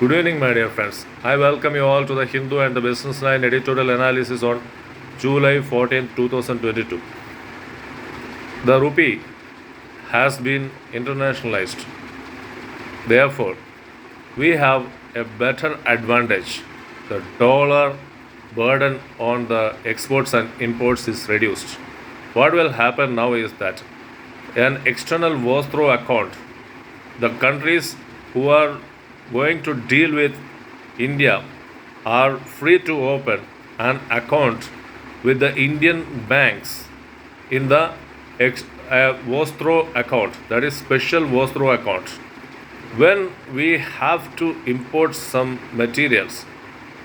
Good evening, my dear friends. I welcome you all to the Hindu and the Businessline editorial analysis on July 14, 2022. The rupee has been internationalized. Therefore, we have a better advantage. The dollar burden on the exports and imports is reduced. What will happen now is that an external was-through account, the countries who are going to deal with India are free to open an account with the Indian banks in the was-through account, that is special was-through account. When we have to import some materials,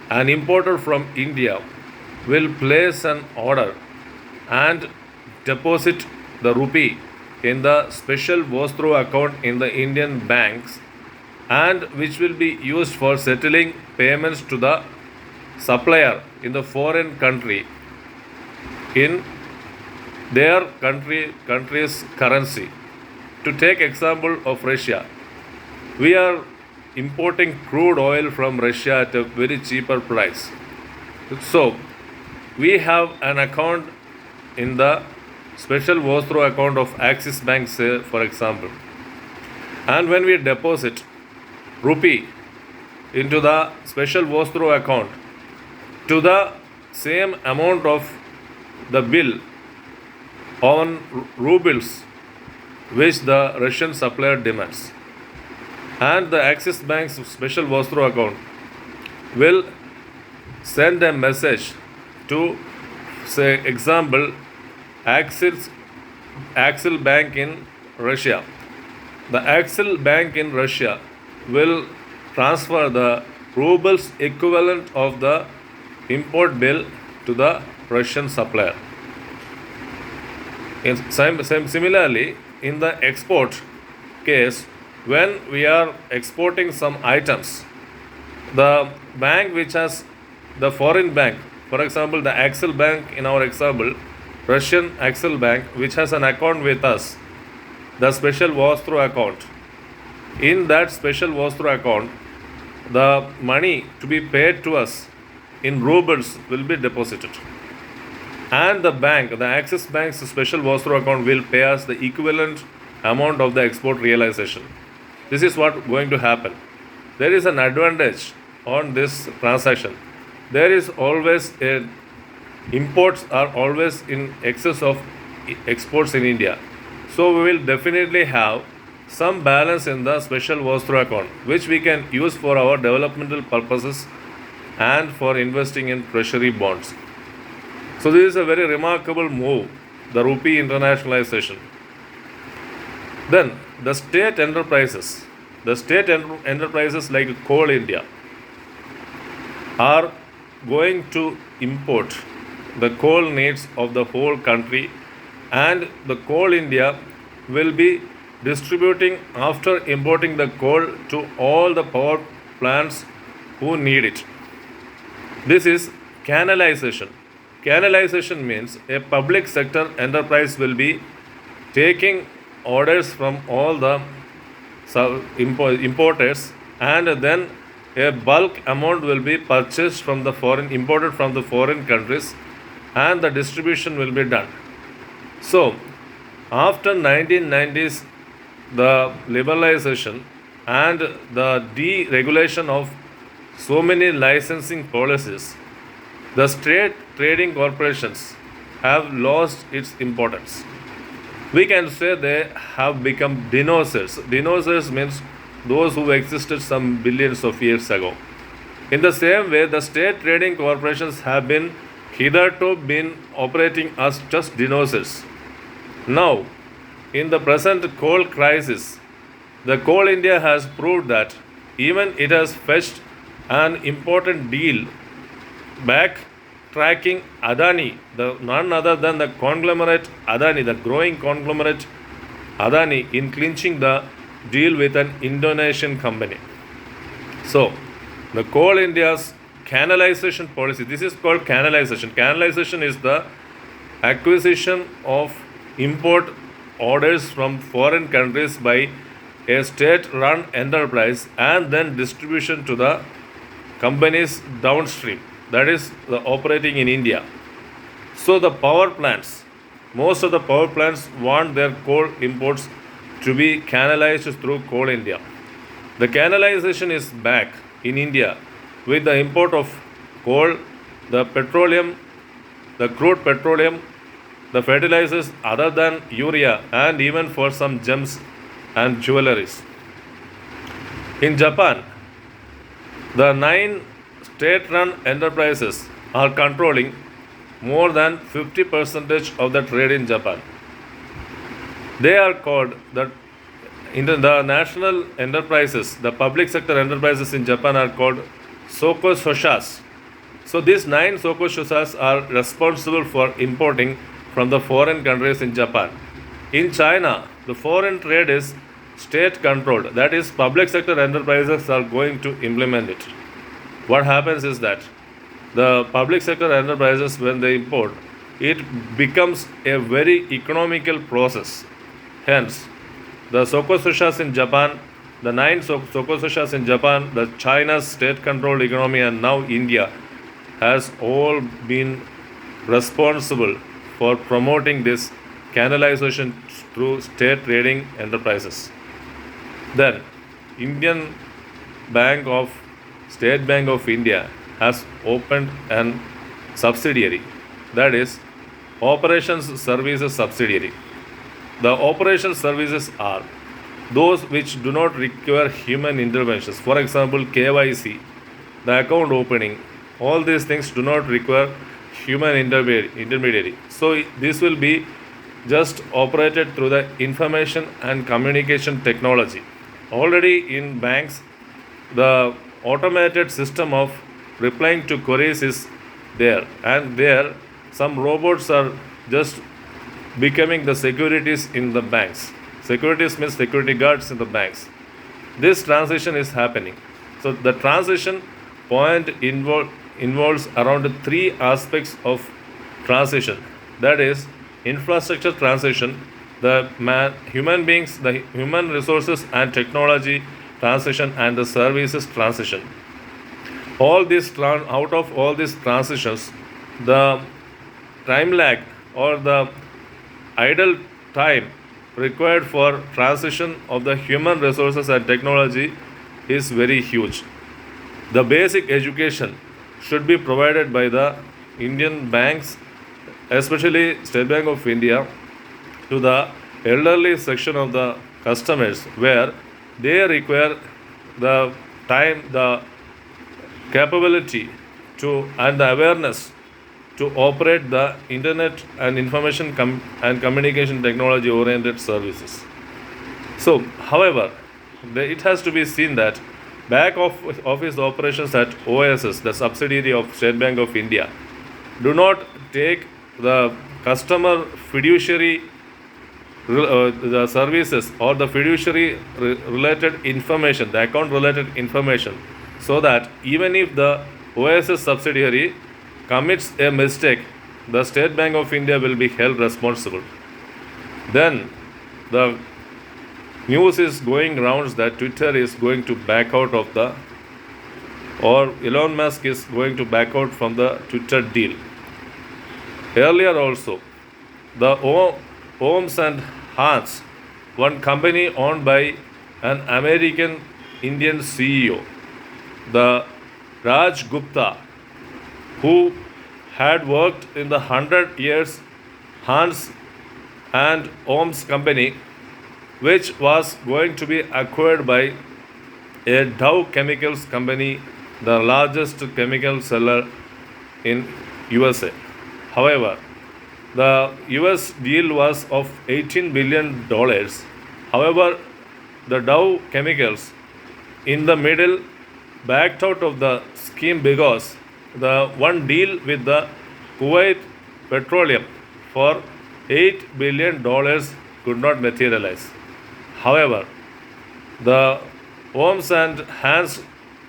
an importer from India will place an order and deposit the rupee in the special was-through account in the Indian banks, and which will be used for settling payments to the supplier in the foreign country in their country's currency. To take example of Russia, we are importing crude oil from Russia at a very cheaper price. So we have an account in the special was-through account of Axis Bank, say, for example, and when we deposit rupee into the special was-through account to the same amount of the bill on rubles which the Russian supplier demands, and the Axis Bank's special was-through account will send a message to, say, example, Axel Bank in Russia. The Axel Bank in Russia will transfer the rubles equivalent of the import bill to the Russian supplier. Similarly, in the export case, when we are exporting some items, the bank which has the foreign bank, for example, the Axel Bank in our example, Russian Axel Bank, which has an account with us, the special was-through account. In that special was-through account, the money to be paid to us in rubles will be deposited, and the bank, the Axis Bank's special was-through account, will pay us the equivalent amount of the export realization. This is what going to happen. There is an advantage on this transaction. There is always imports are always in excess of exports in India. So we will definitely have some balance in the special was-through account, which we can use for our developmental purposes and for investing in treasury bonds. So this is a very remarkable move, the rupee internationalization. Then the state enterprises like Coal India are going to import the coal needs of the whole country, and the Coal India will be distributing after importing the coal to all the power plants who need it. This is canalization. Canalization means a public sector enterprise will be taking orders from all the importers, and then a bulk amount will be purchased from the imported from the foreign countries, and the distribution will be done. So after 1990s, the liberalization and the deregulation of so many licensing policies, the state trading corporations have lost its importance. We can say they have become dinosaurs. Dinosaurs means those who existed some billions of years ago. In the same way, the state trading corporations have hitherto been operating as just dinosaurs. Now, in the present coal crisis, the Coal India has proved that even it has fetched an important deal backtracking Adani, none other than the conglomerate Adani, the growing conglomerate Adani, in clinching the deal with an Indonesian company. So, the Coal India's canalization policy, this is called canalization. Canalization is the acquisition of import orders from foreign countries by a state-run enterprise and then distribution to the companies downstream, that is the operating in India. So the power plants, most of the power plants want their coal imports to be canalized through Coal India. The canalization is back in India with the import of coal, the petroleum, the crude petroleum, the fertilizers other than urea, and even for some gems and jewelries. In Japan, the 9 state-run enterprises are controlling more than 50% of the trade in Japan. They are called the national enterprises, the public sector enterprises in Japan are called Sokososhas. So these 9 Sokososhas are responsible for importing from the foreign countries in Japan. In China, the foreign trade is state controlled, that is, public sector enterprises are going to implement it. What happens is that the public sector enterprises, when they import, it becomes a very economical process. Hence, the Sokosushas in Japan, the 9 Sokosushas in Japan, the China's state-controlled economy, and now India has all been responsible for promoting this canalization through state trading enterprises. Then, State Bank of India has opened an subsidiary, that is, Operations Services Subsidiary. The operational services are those which do not require human interventions. For example, KYC, the account opening, all these things do not require human intermediary. So this will be just operated through the information and communication technology. Already in banks, the automated system of replying to queries is there, and there some robots are just becoming the securities in the banks. Securities means security guards in the banks. This transition is happening. So the transition point involves around 3 aspects of transition. That is, infrastructure transition, the human beings, the human resources and technology transition, and the services transition. Out of all these transitions, the time lag or the idle time required for transition of the human resources and technology is very huge. The basic education should be provided by the Indian banks, especially State Bank of India, to the elderly section of the customers, where they require the time, the capability and the awareness to operate the internet and information and communication technology oriented services. So, however, it has to be seen that back office operations at OSS, the subsidiary of State Bank of India, do not take the customer fiduciary the services or the fiduciary related information, the account related information, so that even if the OSS subsidiary commits a mistake, the State Bank of India will be held responsible. Then the news is going rounds that Twitter is going to back out of or Elon Musk is going to back out from the Twitter deal. Earlier also, the Ohms and Hans, one company owned by an American Indian CEO, the Raj Gupta, who had worked in the 100 years Hans and Ohms company, which was going to be acquired by a Dow Chemicals company, the largest chemical seller in USA. However, the US deal was of $18 billion. However, the Dow Chemicals in the middle backed out of the scheme because the one deal with the Kuwait Petroleum for $8 billion could not materialize. However, the Ohms and Hans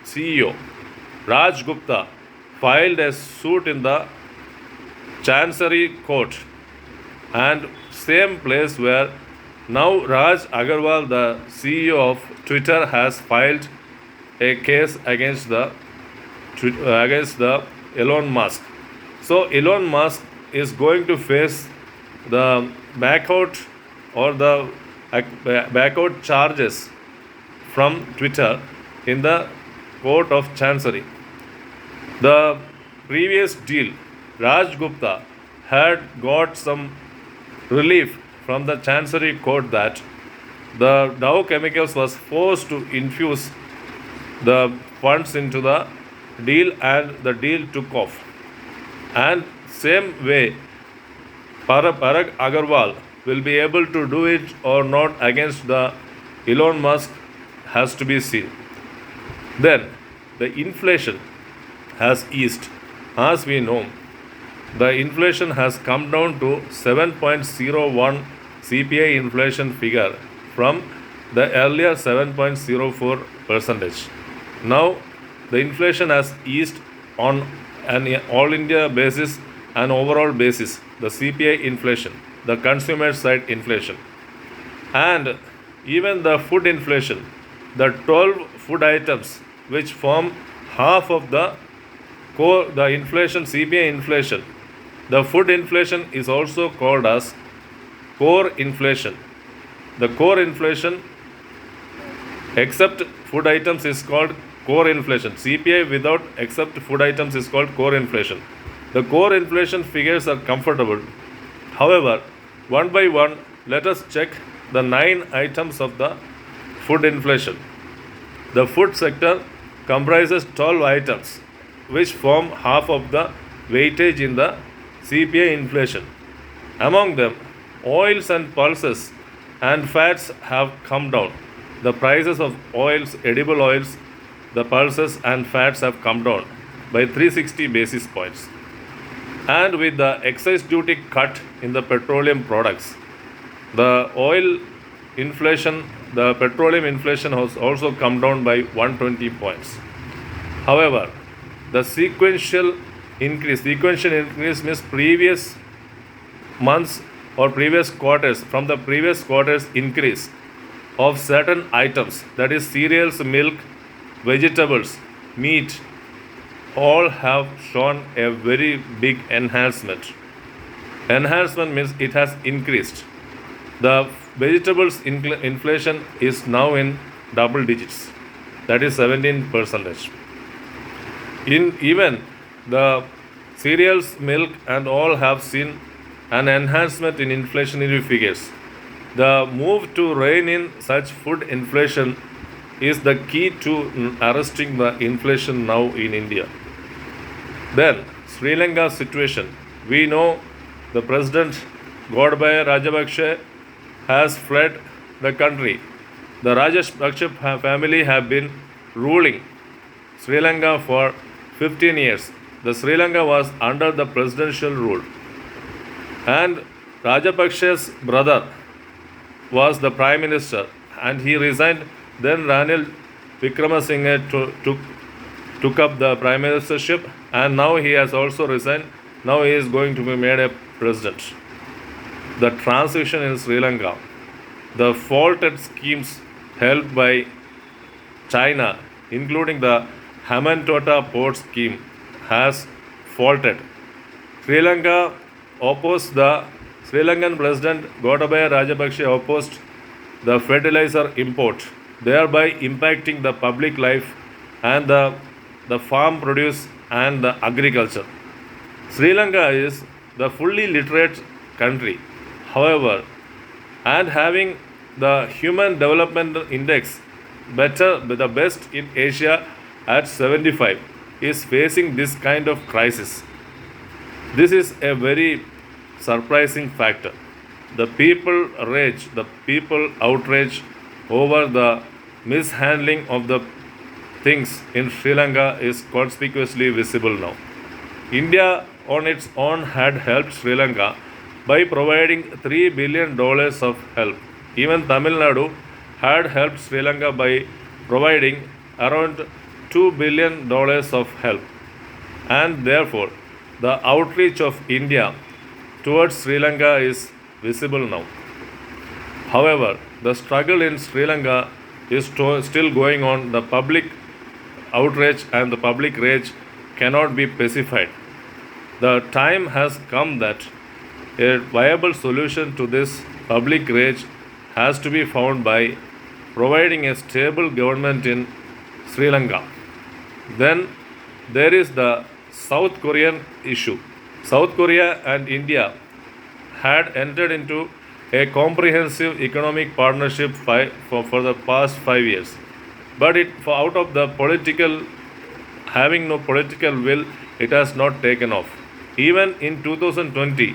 CEO Raj Gupta filed a suit in the Chancery Court, and same place where Now Raj Agarwal, the CEO of Twitter, has filed a case against the Elon Musk. So Elon Musk is going to face the backout or the backout charges from Twitter in the court of Chancery. The previous deal, Raj Gupta had got some relief from the Chancery court that the Dow Chemicals was forced to infuse the funds into the deal and the deal took off. And same way, Parag Agarwal will be able to do it or not against the Elon Musk has to be seen. Then the inflation has eased. As we know, the inflation has come down to 7.01 CPI inflation figure from the earlier 7.04 percentage. Now the inflation has eased on an all India basis and overall basis, the CPI inflation, the consumer side inflation, and even the food inflation, the 12 food items which form half of the core, the inflation, CPI inflation. The food inflation is also called as core inflation. The core inflation, except food items, is called core inflation. CPI without except food items is called core inflation. The core inflation figures are comfortable. However, one by one, let us check the 9 items of the food inflation. The food sector comprises 12 items which form half of the weightage in the CPI inflation. Among them, oils and pulses and fats have come down. The prices of oils, edible oils, the pulses and fats have come down by 360 basis points. And with the excise duty cut in the petroleum products, the oil inflation, the petroleum inflation has also come down by 120 points. However, the sequential increase means previous months or previous quarters, from the previous quarters increase of certain items, that is cereals, milk, vegetables, meat, all have shown a very big enhancement. Enhancement means it has increased. The vegetables inflation is now in double digits, that is 17%. In even the cereals, milk, and all have seen an enhancement in inflationary figures. The move to rein in such food inflation is the key to arresting the inflation now in India. Then, Sri Lanka situation. We know the president Gotabaya Rajapaksa has fled the country. The Rajapaksa family have been ruling Sri Lanka for 15 years. The Sri Lanka was under the presidential rule. And Rajapaksa's brother was the prime minister and he resigned. Then Ranil Wickremesinghe took up the prime ministership and now he has also resigned. Now he is going to be made a president. The transition in Sri Lanka, the faulted schemes held by China, including the Hambantota port scheme, has faulted. Sri Lanka opposed the Sri Lankan President Gotabaya Rajapaksa opposed the fertilizer import, thereby impacting the public life and the farm produce and the agriculture. Sri Lanka is the fully literate country, however, and having the Human Development Index the best in Asia at 75, is facing this kind of crisis. This is a very surprising factor. The people outrage over the mishandling of the things in Sri Lanka is conspicuously visible now. India on its own had helped Sri Lanka by providing $3 billion of help. Even Tamil Nadu had helped Sri Lanka by providing around $2 billion of help. And therefore, the outreach of India towards Sri Lanka is visible now. However, the struggle in Sri Lanka is still going on. The public outrage and the public rage cannot be pacified. The time has come that a viable solution to this public rage has to be found by providing a stable government in Sri Lanka. Then there is the South Korean issue. South Korea and India had entered into a comprehensive economic partnership for the past 5 years. But out of the having no political will, it has not taken off. Even in 2020,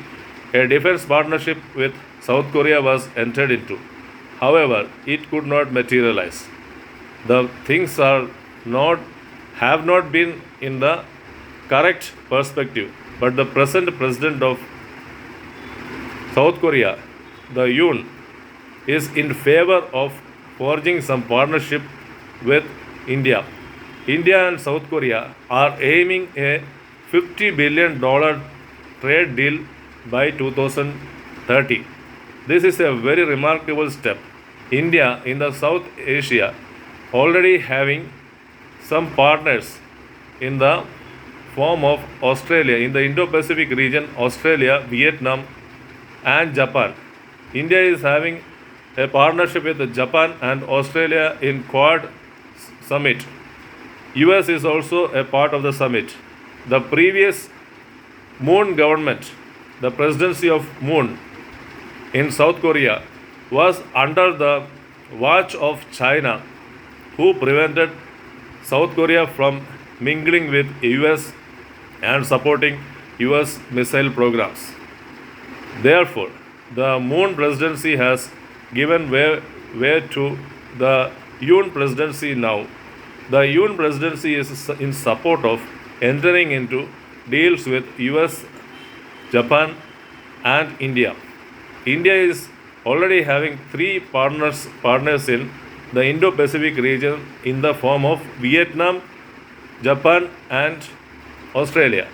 a defense partnership with South Korea was entered into. However, it could not materialize. The things have not been in the correct perspective. But the present president of South Korea, the Yoon, is in favor of forging some partnership with India. India and South Korea are aiming a $50 billion trade deal by 2030. This is a very remarkable step. India in the South Asia already having some partners in the form of Australia, in the Indo-Pacific region, Australia, Vietnam and Japan. India is having a partnership with Japan and Australia in Quad Summit. US is also a part of the summit. The previous Moon government, the presidency of Moon in South Korea, was under the watch of China, who prevented South Korea from mingling with US and supporting US missile programs. Therefore, the Moon presidency has given way to the Yoon presidency now. The Yoon presidency is in support of entering into deals with US, Japan and India. India is already having three partners in the Indo-Pacific region in the form of Vietnam, Japan and Australia.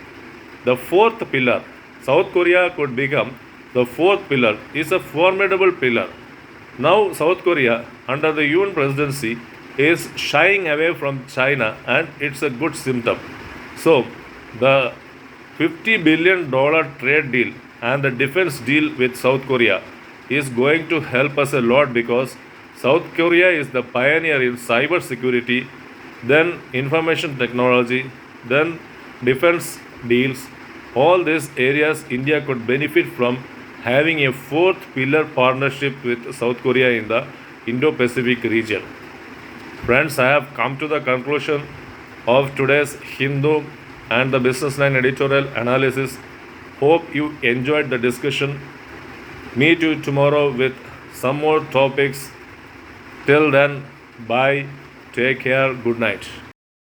The fourth pillar, South Korea could become the fourth pillar, is a formidable pillar. Now South Korea under the Yoon presidency is shying away from China, and it's a good symptom. So the $50 billion trade deal and the defense deal with South Korea is going to help us a lot, because South Korea is the pioneer in cyber security, then information technology, then defense deals. All these areas India could benefit from having a fourth pillar partnership with South Korea in the Indo-Pacific region. Friends, I have come to the conclusion of today's Hindu and the Businessline editorial analysis. Hope you enjoyed the discussion. Meet you tomorrow with some more topics. Till then, bye, take care, good night.